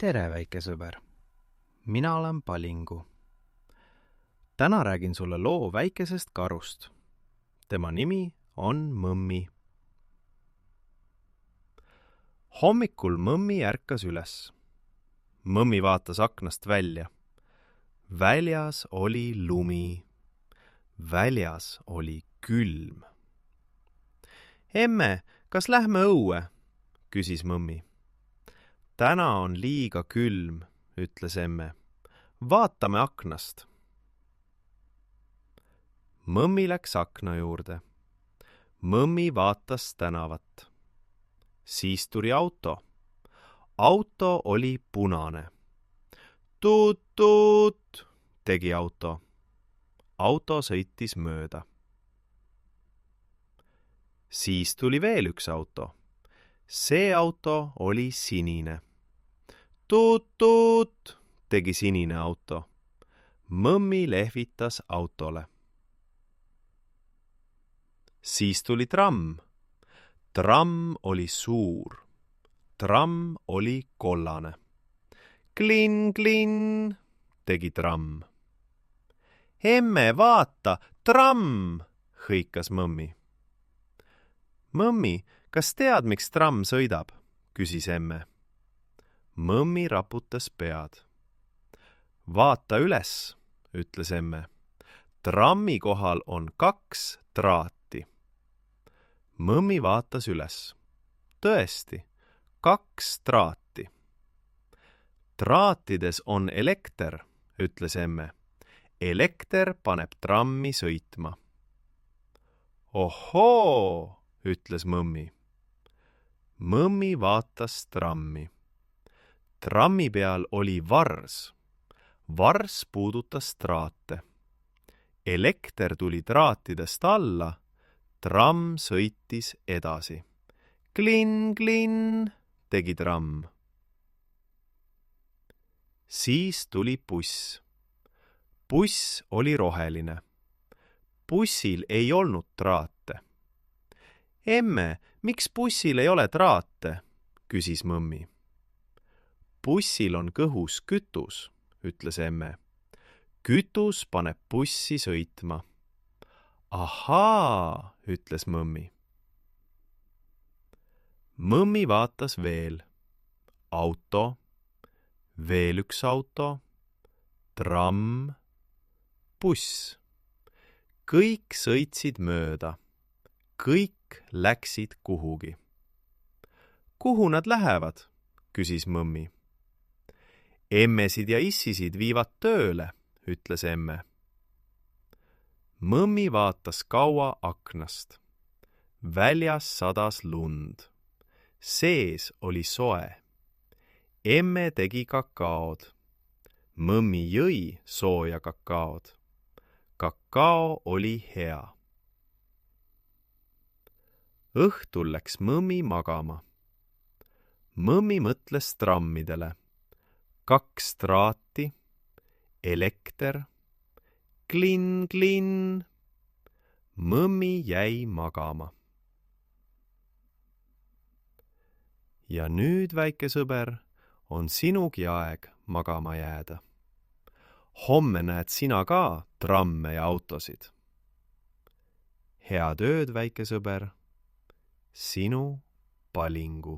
Tere, väike sõber! Mina olen Palingu. Täna räägin sulle loo väikesest karust. Tema nimi on Mõmmi. Hommikul Mõmmi ärkas üles. Mõmmi vaatas aknast välja. Väljas oli lumi. Väljas oli külm. Emme, kas lähme õue? Küsis Mõmmi. Täna on liiga külm, ütles emme. Vaatame aknast. Mõmmi läks akna juurde. Mõmmi vaatas tänavat. Siis tuli auto. Auto oli punane. Tuut-tuut, tegi auto. Auto sõitis mööda. Siis tuli veel üks auto. See auto oli sinine. Tuut-tuut, tegi sinine auto. Mõmmi lehvitas autole. Siis tuli tramm. Tramm oli suur. Tramm oli kollane. Klinn-klinn, tegi tramm. Emme, vaata, tramm, hõikas Mõmmi. Mõmmi, kas tead, miks tramm sõidab? Küsis emme. Mõmmi raputas pead. Vaata üles, ütles emme. Trammi kohal on 2 traati. Mõmmi vaatas üles. Tõesti, 2 traati. Traatides on elekter, ütles emme. Elekter paneb trammi sõitma. Ohoo, ütles Mõmmi. Mõmmi vaatas trammi. Trammi peal oli vars. Vars puudutas traate. Elekter tuli traatidest alla. Tramm sõitis edasi. Klinn-klinn, tegi tramm. Siis tuli buss. Buss oli roheline. Bussil ei olnud traate. Emme, miks bussil ei ole traate? Küsis Mõmmi. Bussil on kõhus kütus, ütles emme. Kütus paneb bussi sõitma. Ahaa, ütles Mõmmi. Mõmmi vaatas veel. Auto, veel üks auto, tramm, buss. Kõik sõitsid mööda. Kõik läksid kuhugi. Kuhu nad lähevad? Küsis Mõmmi. Emmesid ja issisid viivad tööle, ütles emme. Mõmmi vaatas kaua aknast. Väljas sadas lund. Sees oli soe. Emme tegi kakaod. Mõmmi jõi sooja kakaod. Kakao oli hea. Õhtul läks Mõmmi magama. Mõmmi mõtles trammidele. 2 traati, elekter, klinn-klinn. Mõmmi jäi magama. Ja nüüd, väike sõber, on sinugi aeg magama jääda. Homme näed sina ka tramme ja autosid. Head ööd, väike sõber, sinu Palingu.